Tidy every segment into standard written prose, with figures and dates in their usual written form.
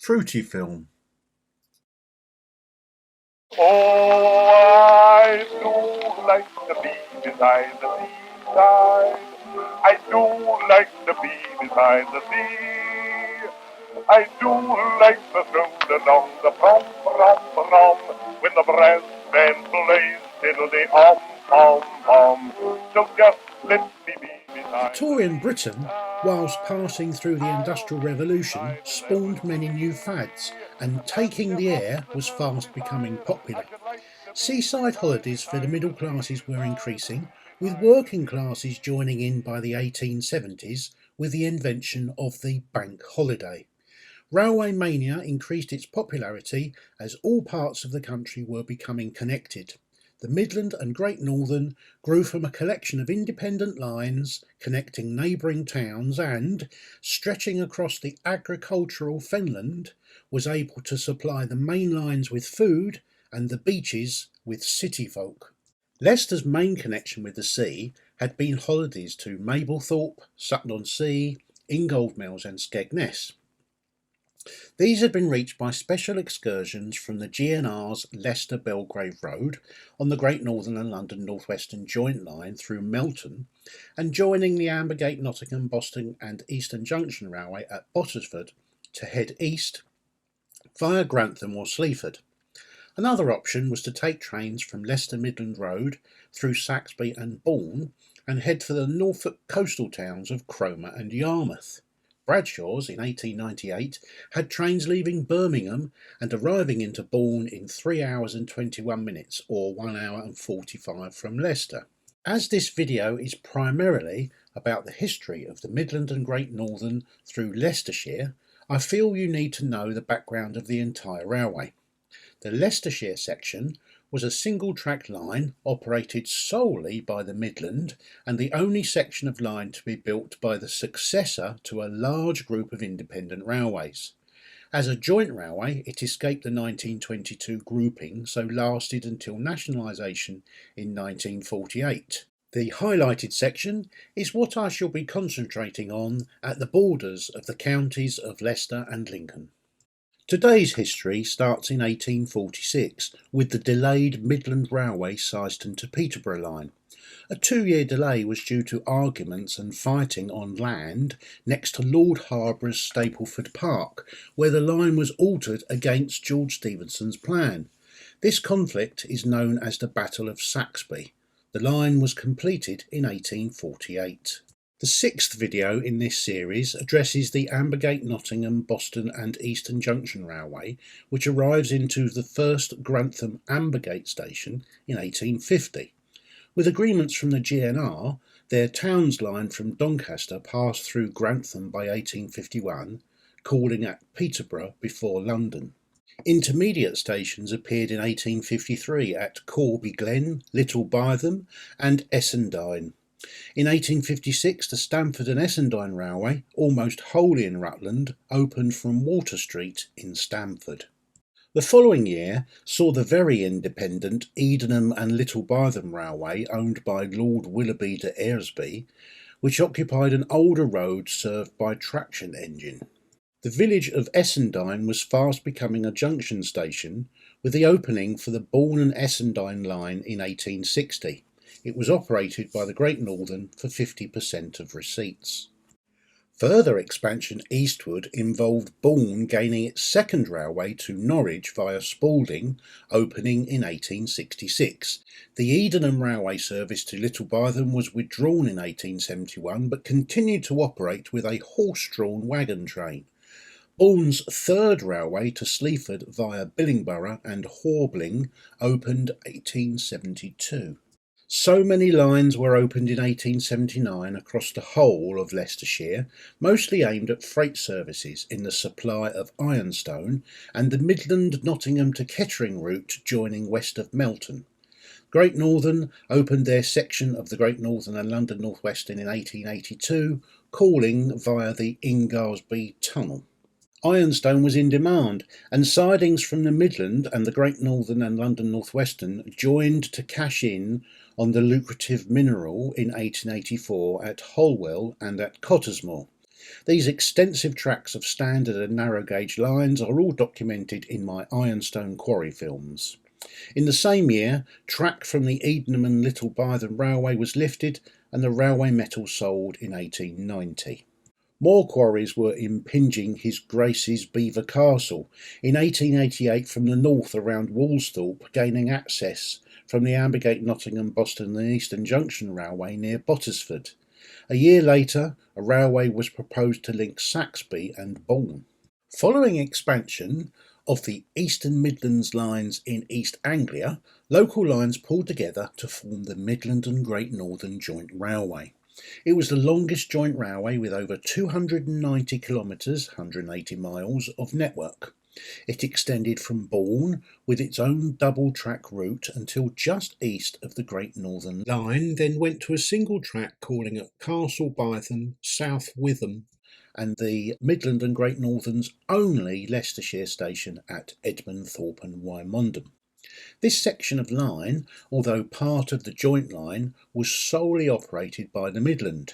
Fruity film. Oh, I do like to be beside the seaside. I do like to be beside the sea. I do like to stroll along the prom, when the brass band plays till the om. So just let me be beside. Victorian Britain, whilst passing through the Industrial Revolution, spawned many new fads, and taking the air was fast becoming popular. Seaside holidays for the middle classes were increasing, with working classes joining in by the 1870s with the invention of the bank holiday. Railway mania increased its popularity as all parts of the country were becoming connected. The Midland and Great Northern grew from a collection of independent lines connecting neighbouring towns and, stretching across the agricultural fenland, was able to supply the main lines with food and the beaches with city folk. Leicester's main connection with the sea had been holidays to Mablethorpe, Sutton-on-Sea, Ingoldsmills and Skegness. These had been reached by special excursions from the GNR's Leicester-Belgrave Road on the Great Northern and London North Western Joint Line through Melton and joining the Ambergate, Nottingham, Boston and Eastern Junction Railway at Bottisford to head east via Grantham or Sleaford. Another option was to take trains from Leicester Midland Road through Saxby and Bourne and head for the Norfolk coastal towns of Cromer and Yarmouth. Bradshaw's in 1898 had trains leaving Birmingham and arriving into Bourne in 3 hours and 21 minutes or 1 hour and 45 from Leicester. As this video is primarily about the history of the Midland and Great Northern through Leicestershire, I feel you need to know the background of the entire railway. The Leicestershire section was a single-track line operated solely by the Midland and the only section of line to be built by the successor to a large group of independent railways. As a joint railway, it escaped the 1922 grouping, so lasted until nationalisation in 1948. The highlighted section is what I shall be concentrating on at the borders of the counties of Leicester and Lincoln. Today's history starts in 1846 with the delayed Midland Railway Syston to Peterborough line. A 2-year delay was due to arguments and fighting on land next to Lord Harborough's Stapleford Park, where the line was altered against George Stephenson's plan. This conflict is known as the Battle of Saxby. The line was completed in 1848. The 6th video in this series addresses the Ambergate, Nottingham, Boston and Eastern Junction Railway, which arrives into the first Grantham Ambergate station in 1850. With agreements from the GNR, their Towns line from Doncaster passed through Grantham by 1851, calling at Peterborough before London. Intermediate stations appeared in 1853 at Corby Glen, Little Bytham and Essendine. In 1856 the Stamford and Essendine Railway, almost wholly in Rutland, opened from Water Street in Stamford. The following year saw the very independent Edenham and Little Bytham Railway, owned by Lord Willoughby de Eresby, which occupied an older road served by traction engine. The village of Essendine was fast becoming a junction station, with the opening for the Bourne and Essendine line in 1860. It was operated by the Great Northern for 50% of receipts. Further expansion eastward involved Bourne gaining its second railway to Norwich via Spalding, opening in 1866. The Edenham railway service to Little Bytham was withdrawn in 1871 but continued to operate with a horse-drawn wagon train. Bourne's third railway to Sleaford via Billingborough and Horbling opened 1872. So many lines were opened in 1879 across the whole of Leicestershire, mostly aimed at freight services in the supply of ironstone and the Midland Nottingham to Kettering route joining west of Melton. Great Northern opened their section of the Great Northern and London North Western in 1882, calling via the Ingalsby Tunnel. Ironstone was in demand, and sidings from the Midland and the Great Northern and London North Western joined to cash in on the lucrative mineral in 1884 at Holwell and at Cottesmore. These extensive tracks of standard and narrow gauge lines are all documented in my Ironstone Quarry films. In the same year, track from the Edenham and Little Bytham Railway was lifted and the railway metal sold in 1890. More quarries were impinging His Grace's Belvoir Castle in 1888 from the north around Woolsthorpe, gaining access from the Ambergate, Nottingham, Boston and Eastern Junction Railway near Bottisford. A year later, a railway was proposed to link Saxby and Bourne. Following expansion of the Eastern Midlands lines in East Anglia, local lines pulled together to form the Midland and Great Northern Joint Railway. It was the longest joint railway with over 290 kilometres, 180 miles, of network. It extended from Bourne with its own double-track route until just east of the Great Northern Line, then went to a single track calling at Castle Bytham, South Witham, and the Midland and Great Northern's only Leicestershire station at Edmonthorpe and Wymondham. This section of line, although part of the joint line, was solely operated by the Midland,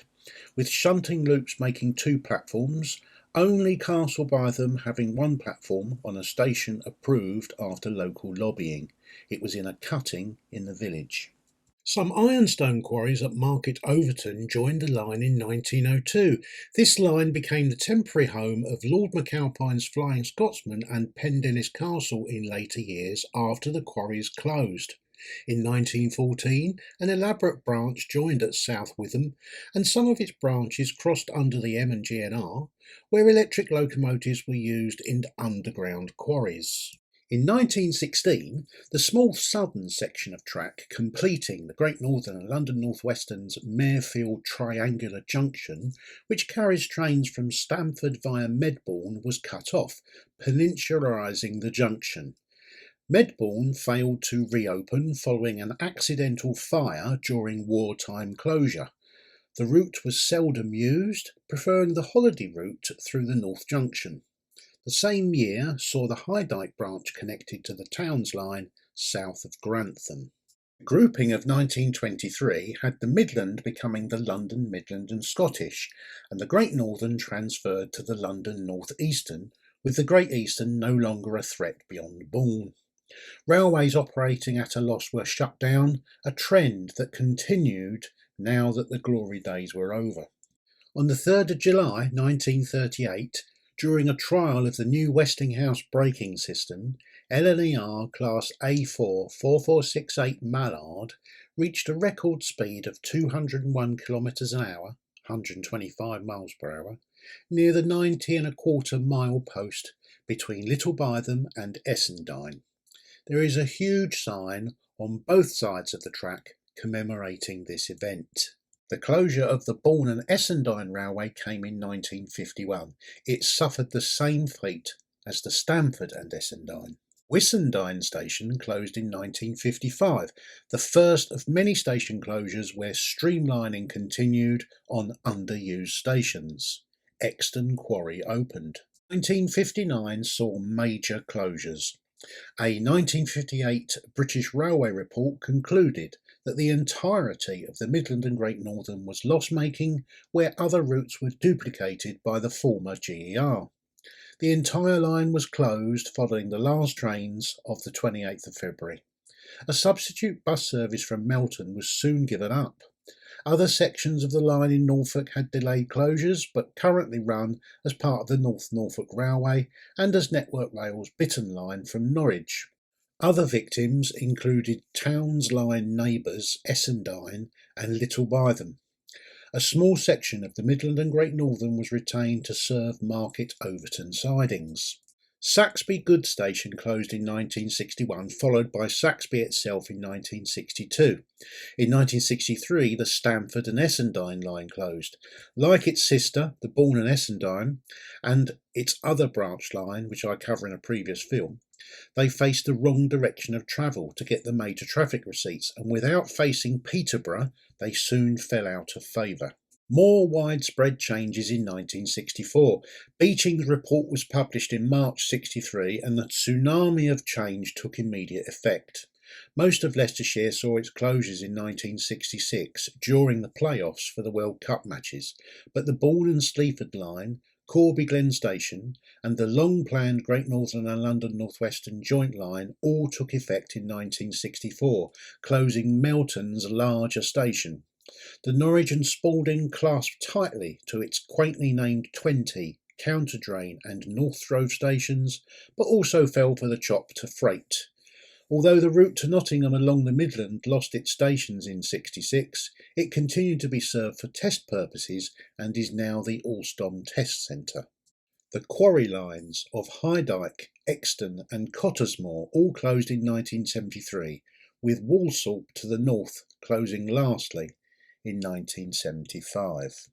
with shunting loops making 2 platforms, only Castle Bytham having 1 platform on a station approved after local lobbying. It was in a cutting in the village. Some ironstone quarries at Market Overton joined the line in 1902. This line became the temporary home of Lord McAlpine's Flying Scotsman and Pendennis Castle in later years after the quarries closed. In 1914, an elaborate branch joined at South Witham, and some of its branches crossed under the M&GN, where electric locomotives were used in underground quarries. In 1916, the small southern section of track completing the Great Northern and London North Western's Marefield Triangular Junction, which carries trains from Stamford via Medbourne, was cut off, peninsularising the junction. Medbourne failed to reopen following an accidental fire during wartime closure. The route was seldom used, preferring the holiday route through the North Junction. The same year saw the Highdyke branch connected to the Towns line south of Grantham. The grouping of 1923 had the Midland becoming the London, Midland and Scottish, and the Great Northern transferred to the London North Eastern, with the Great Eastern no longer a threat beyond Bourne. Railways operating at a loss were shut down, a trend that continued now that the glory days were over. On the 3rd of July 1938, during a trial of the new Westinghouse braking system, LNER Class A4 4468 Mallard reached a record speed of 201 km an hour, 125 miles per hour, near the 90.25 mile post between Little Bytham and Essendine. There is a huge sign on both sides of the track commemorating this event. The closure of the Bourne and Essendine Railway came in 1951. It suffered the same fate as the Stamford and Essendine. Wissendine Station closed in 1955, the first of many station closures where streamlining continued on underused stations. Exton Quarry opened. 1959 saw major closures. A 1958 British Railway report concluded that the entirety of the Midland and Great Northern was loss-making, where other routes were duplicated by the former GER. The entire line was closed following the last trains of the 28th of February. A substitute bus service from Melton was soon given up. Other sections of the line in Norfolk had delayed closures, but currently run as part of the North Norfolk Railway and as Network Rail's Bitton line from Norwich. Other victims included Towns Line neighbours Essendine and Little Bytham. A small section of the Midland and Great Northern was retained to serve Market Overton sidings. Saxby Goods Station closed in 1961, followed by Saxby itself in 1962. In 1963, the Stamford and Essendine line closed. Like its sister, the Bourne and Essendine, and its other branch line, which I cover in a previous film, they faced the wrong direction of travel to get the major traffic receipts, and without facing Peterborough, they soon fell out of favour. More widespread changes in 1964. Beeching's report was published in March 63 and the tsunami of change took immediate effect. Most of Leicestershire saw its closures in 1966 during the playoffs for the World Cup matches, but the Bourne and Sleaford line, Corby Glen Station and the long-planned Great Northern and London North Western joint line all took effect in 1964, closing Melton's larger station. The Norwich and Spalding clasped tightly to its quaintly named 20, Counterdrain and North Drove stations, but also fell for the chop to freight. Although the route to Nottingham along the Midland lost its stations in '66, it continued to be served for test purposes and is now the Alstom Test Centre. The quarry lines of Highdyke, Exton and Cottesmore all closed in 1973, with Walsall to the north closing lastly in 1975.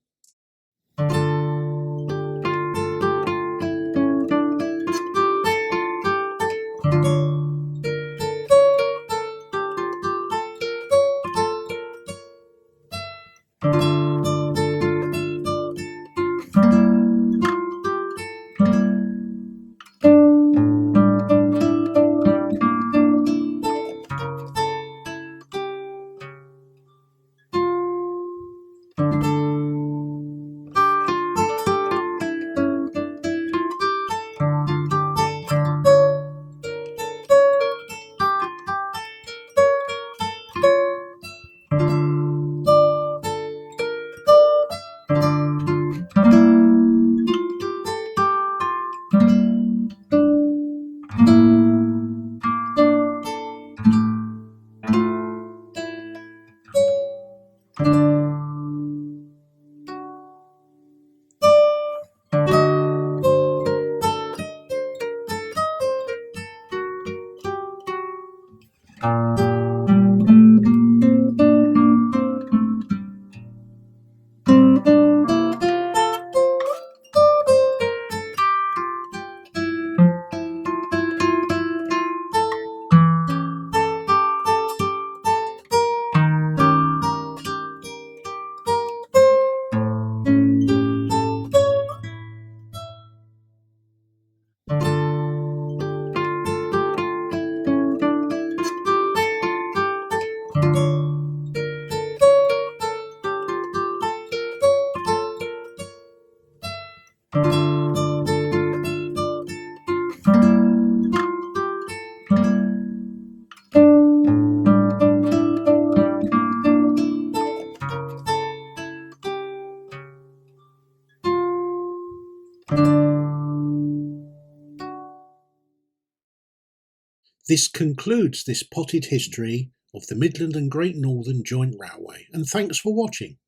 This concludes this potted history of the Midland and Great Northern Joint Railway, and thanks for watching.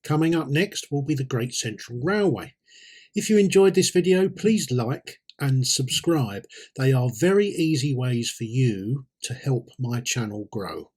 Coming up next will be the Great Central Railway. If you enjoyed this video, please like and subscribe. They are very easy ways for you to help my channel grow.